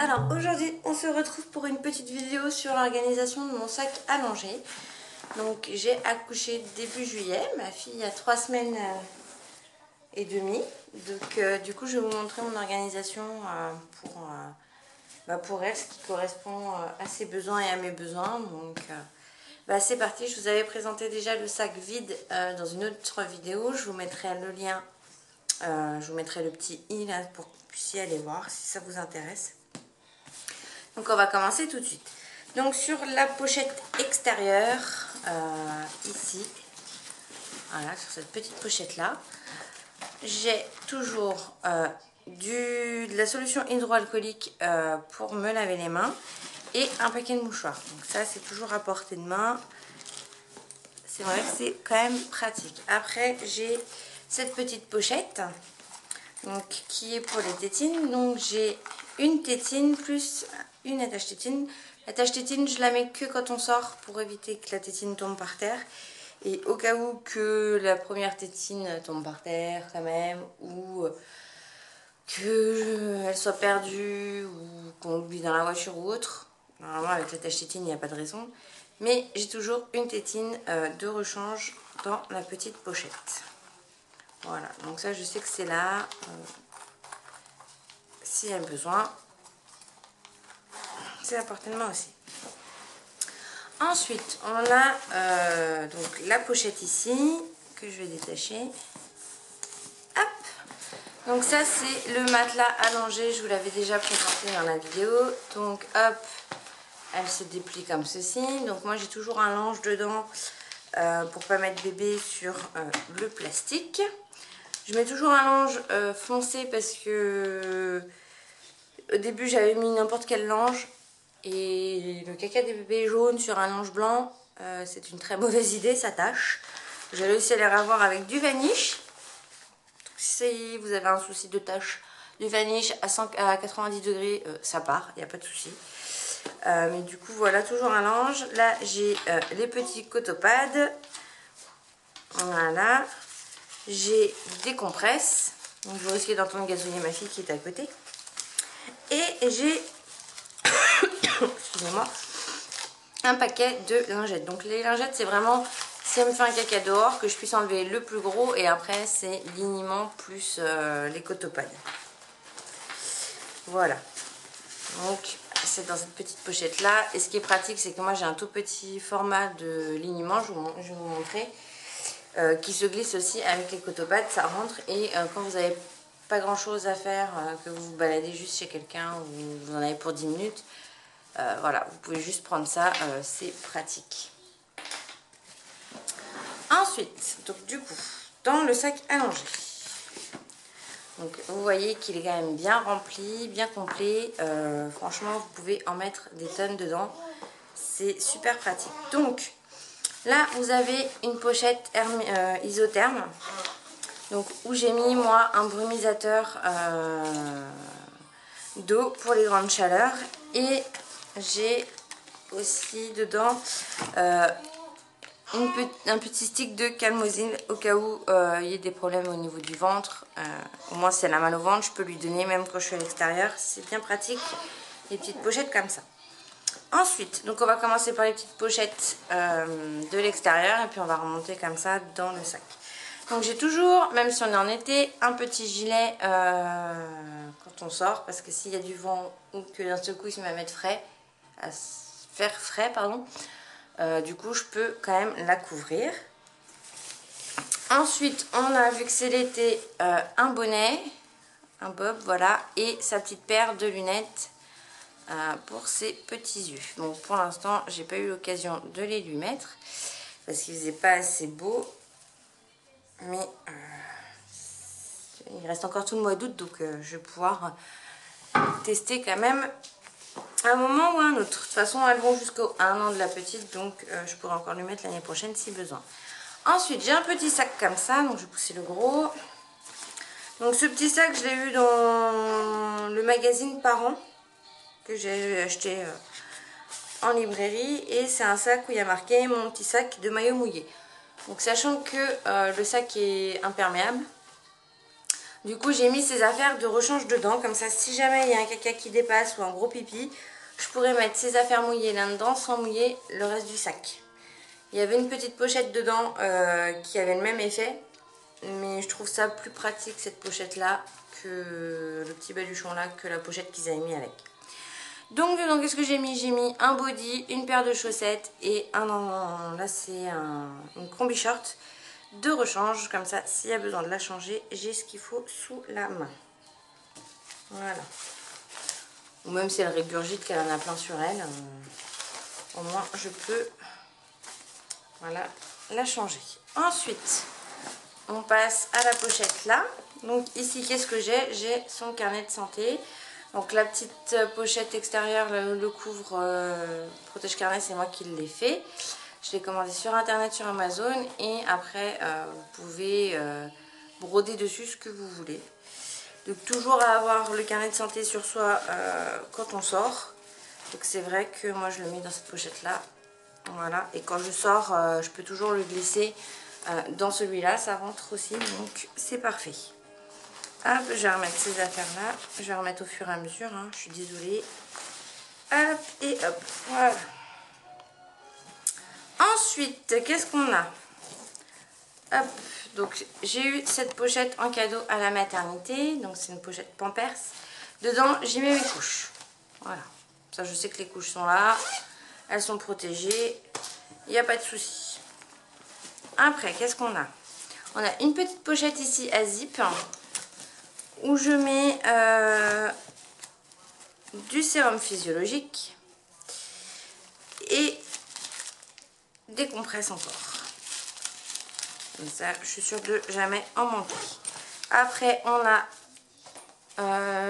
Alors aujourd'hui on se retrouve pour une petite vidéo sur l'organisation de mon sac à langer. Donc j'ai accouché début juillet, ma fille a 3 semaines et demie. Donc du coup je vais vous montrer mon organisation pour elle, ce qui correspond à ses besoins et à mes besoins. Donc c'est parti, je vous avais présenté déjà le sac vide dans une autre vidéo. Je vous mettrai le lien, je vous mettrai le petit i là pour que vous puissiez aller voir si ça vous intéresse. Donc on va commencer tout de suite. Donc sur la pochette extérieure, ici, voilà, sur cette petite pochette là, j'ai toujours de la solution hydroalcoolique pour me laver les mains et un paquet de mouchoirs. Donc ça c'est toujours à portée de main. C'est vrai que c'est quand même pratique. Après j'ai cette petite pochette donc, qui est pour les tétines. Donc j'ai une tétine plus une attache tétine. L'attache tétine je la mets que quand on sort pour éviter que la tétine tombe par terre. Et au cas où que la première tétine tombe par terre quand même, ou qu'elle soit perdue, ou qu'on l'oublie dans la voiture ou autre. Normalement avec l'attache tétine il n'y a pas de raison. Mais j'ai toujours une tétine de rechange dans la petite pochette. Voilà, donc ça je sais que c'est là, s'il y a besoin, c'est à portée de main aussi. Ensuite, on a donc la pochette ici, que je vais détacher. Hop. Donc ça c'est le matelas allongé, je vous l'avais déjà présenté dans la vidéo. Donc hop, elle se déplie comme ceci. Donc moi j'ai toujours un linge dedans pour pas mettre bébé sur le plastique. Je mets toujours un linge foncé parce que au début j'avais mis n'importe quel linge et le caca des bébés jaune sur un linge blanc, c'est une très mauvaise idée, ça tâche. J'ai réussi à les ravoir avec du vanish. Si vous avez un souci de tâche, du vanish à 90 degrés, ça part, il n'y a pas de souci. Mais du coup voilà, toujours un linge. Là j'ai les petits cotopads. Voilà. J'ai des compresses, donc je vais risquer d'entendre gazouiller ma fille qui est à côté. Et j'ai, excusez-moi, un paquet de lingettes. Donc les lingettes c'est vraiment, si elle me fait un caca dehors, que je puisse enlever le plus gros et après c'est liniment plus les cotopads. Voilà. Donc c'est dans cette petite pochette là. Et ce qui est pratique c'est que moi j'ai un tout petit format de liniment, je vais vous montrer. Qui se glisse aussi avec les cotopads, ça rentre et quand vous n'avez pas grand chose à faire, que vous vous baladez juste chez quelqu'un ou vous en avez pour 10 minutes, voilà, vous pouvez juste prendre ça, c'est pratique. Ensuite, donc du coup, dans le sac à langer, donc vous voyez qu'il est quand même bien rempli, bien complet, franchement vous pouvez en mettre des tonnes dedans, c'est super pratique. Donc là, vous avez une pochette isotherme, donc où j'ai mis moi un brumisateur d'eau pour les grandes chaleurs. Et j'ai aussi dedans un petit stick de calmosine au cas où il y ait des problèmes au niveau du ventre. Au moins, si elle a mal au ventre, je peux lui donner même quand je suis à l'extérieur. C'est bien pratique, les petites pochettes comme ça. Ensuite, donc on va commencer par les petites pochettes de l'extérieur et puis on va remonter comme ça dans le sac. Donc j'ai toujours, même si on est en été, un petit gilet quand on sort parce que s'il y a du vent ou que d'un seul coup il se met à mettre frais, à faire frais, pardon, du coup je peux quand même la couvrir. Ensuite, on a, vu que c'est l'été, un bonnet, un bob, voilà, et sa petite paire de lunettes. Pour ses petits yeux. Donc pour l'instant j'ai pas eu l'occasion de les lui mettre parce qu'il faisait pas assez beau, mais il reste encore tout le mois d'août, donc je vais pouvoir tester quand même un moment ou un autre. De toute façon elles vont jusqu'au 1 an de la petite, donc je pourrai encore lui mettre l'année prochaine si besoin. Ensuite j'ai un petit sac comme ça, donc je vais pousser le gros. Donc ce petit sac je l'ai eu dans le magazine Parents que j'ai acheté en librairie, et c'est un sac où il y a marqué mon petit sac de maillot mouillé. Donc sachant que le sac est imperméable, Du coup, j'ai mis ces affaires de rechange dedans. Comme ça, si jamais il y a un caca qui dépasse ou un gros pipi, je pourrais mettre ces affaires mouillées là-dedans sans mouiller le reste du sac. Il y avait une petite pochette dedans qui avait le même effet. Mais je trouve ça plus pratique, cette pochette-là, que le petit baluchon-là, que la pochette qu'ils avaient mis avec. Donc dedans, qu'est-ce que j'ai mis? J'ai mis un body, une paire de chaussettes et là c'est une combi short de rechange. Comme ça, s'il y a besoin de la changer, j'ai ce qu'il faut sous la main. Voilà. Ou même si elle régurgite, qu'elle en a plein sur elle, au moins je peux, voilà, la changer. Ensuite, on passe à la pochette là. Donc ici, qu'est-ce que j'ai? J'ai son carnet de santé. Donc la petite pochette extérieure, le couvre protège carnet, c'est moi qui l'ai fait. Je l'ai commandé sur internet, sur Amazon. Et après, vous pouvez broder dessus ce que vous voulez. Donc toujours à avoir le carnet de santé sur soi quand on sort. Donc c'est vrai que moi je le mets dans cette pochette là. Voilà. Et quand je sors, je peux toujours le glisser dans celui-là. Ça rentre aussi, donc c'est parfait. Hop, je vais remettre ces affaires-là. Je vais remettre au fur et à mesure. Hein, je suis désolée. Hop, et hop. Voilà. Ensuite, qu'est-ce qu'on a? Hop. Donc, j'ai eu cette pochette en cadeau à la maternité. Donc, c'est une pochette Pampers. Dedans, j'y mets mes couches. Voilà. Ça, je sais que les couches sont là. Elles sont protégées. Il n'y a pas de souci. Après, qu'est-ce qu'on a? On a une petite pochette ici à zip, où je mets du sérum physiologique et des compresses encore. Comme ça, je suis sûre de jamais en manquer. Après, on a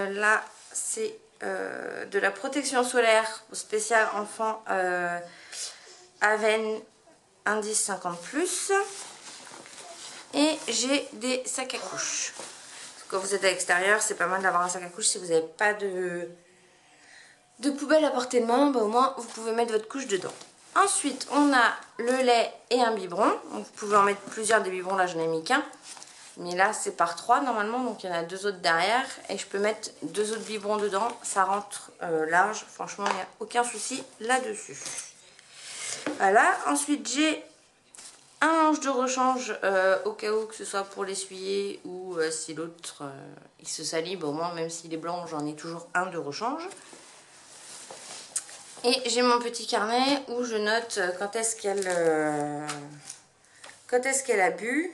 là, c'est de la protection solaire spéciale enfant Aven indice 50+. Et j'ai des sacs à couches. Quand vous êtes à l'extérieur, c'est pas mal d'avoir un sac à couches. Si vous n'avez pas de poubelle à portée de main, bah au moins vous pouvez mettre votre couche dedans. Ensuite, on a le lait et un biberon. Donc, vous pouvez en mettre plusieurs des biberons. Là, je n'en ai mis qu'un. Mais là, c'est par 3 normalement. Donc, il y en a 2 autres derrière. Et je peux mettre 2 autres biberons dedans. Ça rentre large. Franchement, il n'y a aucun souci là-dessus. Voilà. Ensuite, j'ai un manche de rechange au cas où, que ce soit pour l'essuyer ou si l'autre il se salit. Bah, au moins, même s'il est blanc, j'en ai toujours un de rechange. Et j'ai mon petit carnet où je note quand est-ce qu'elle a bu,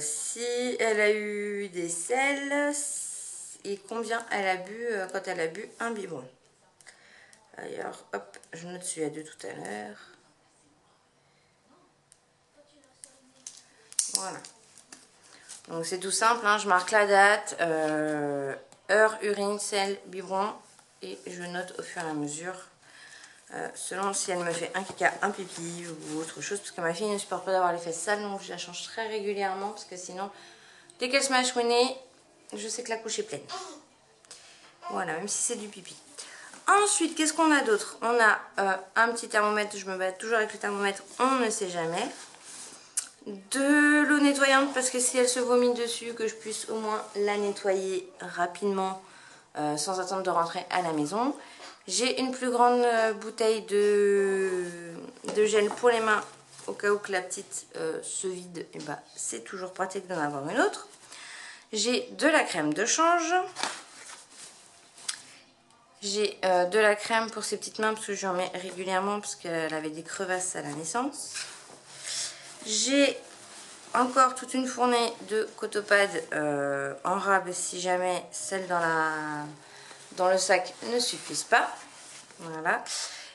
si elle a eu des selles et combien elle a bu quand elle a bu un biberon. D'ailleurs, hop, je note celui-là de tout à l'heure. Voilà. Donc c'est tout simple, hein, je marque la date, heure, urine, sel, biberon et je note au fur et à mesure selon si elle me fait un caca, un pipi ou autre chose, parce que ma fille ne supporte pas d'avoir les fesses sales, donc je la change très régulièrement parce que sinon dès qu'elle se met à chouiner, je sais que la couche est pleine. Voilà, même si c'est du pipi. Ensuite, qu'est-ce qu'on a d'autre? On a un petit thermomètre, je me bats toujours avec le thermomètre, on ne sait jamais. De l'eau nettoyante parce que si elle se vomit dessus, que je puisse au moins la nettoyer rapidement sans attendre de rentrer à la maison. J'ai une plus grande bouteille de gel pour les mains au cas où que la petite se vide, et bah, c'est toujours pratique d'en avoir une autre. J'ai de la crème de change. J'ai de la crème pour ses petites mains parce que j'en mets régulièrement parce qu'elle avait des crevasses à la naissance. J'ai encore toute une fournée de Cotopad en rab si jamais celles dans le sac ne suffisent pas. Voilà.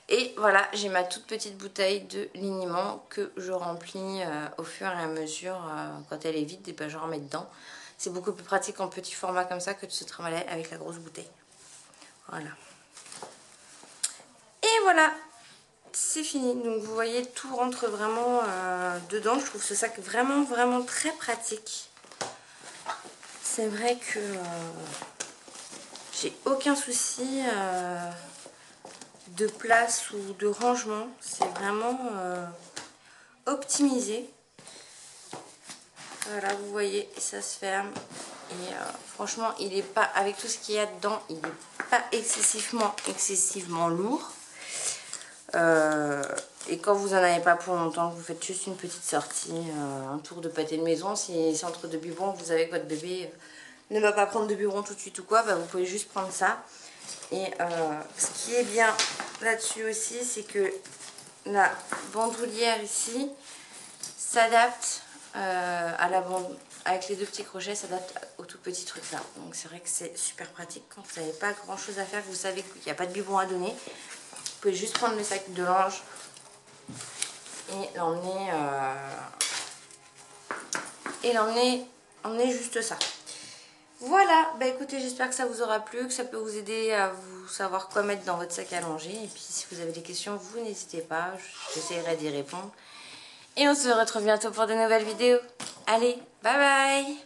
Et voilà, j'ai ma toute petite bouteille de liniment que je remplis au fur et à mesure. Quand elle est vide, et ben je remets dedans. C'est beaucoup plus pratique en petit format comme ça que de se trimballer avec la grosse bouteille. Voilà. Et voilà, c'est fini. Donc vous voyez, tout rentre vraiment dedans. Je trouve ce sac vraiment, vraiment très pratique. C'est vrai que j'ai aucun souci de place ou de rangement. C'est vraiment optimisé. Voilà, vous voyez, ça se ferme. Et franchement, il est pas, avec tout ce qu'il y a dedans, il n'est pas excessivement lourd. Et quand vous n'en avez pas pour longtemps, vous faites juste une petite sortie, un tour de pâté de maison. Si c'est entre deux biberons, vous savez que votre bébé ne va pas prendre de biberon tout de suite ou quoi, bah, vous pouvez juste prendre ça. Et ce qui est bien là-dessus aussi, c'est que la bandoulière ici s'adapte à la bande, avec les deux petits crochets, s'adapte au tout petit truc là. Donc c'est vrai que c'est super pratique quand vous n'avez pas grand chose à faire, que vous savez qu'il n'y a pas de biberon à donner. Vous pouvez juste prendre le sac de linge et l'emmener juste ça. Voilà, bah écoutez, j'espère que ça vous aura plu, que ça peut vous aider à vous savoir quoi mettre dans votre sac à langer. Et puis si vous avez des questions, vous n'hésitez pas, j'essaierai d'y répondre. Et on se retrouve bientôt pour de nouvelles vidéos. Allez, bye bye!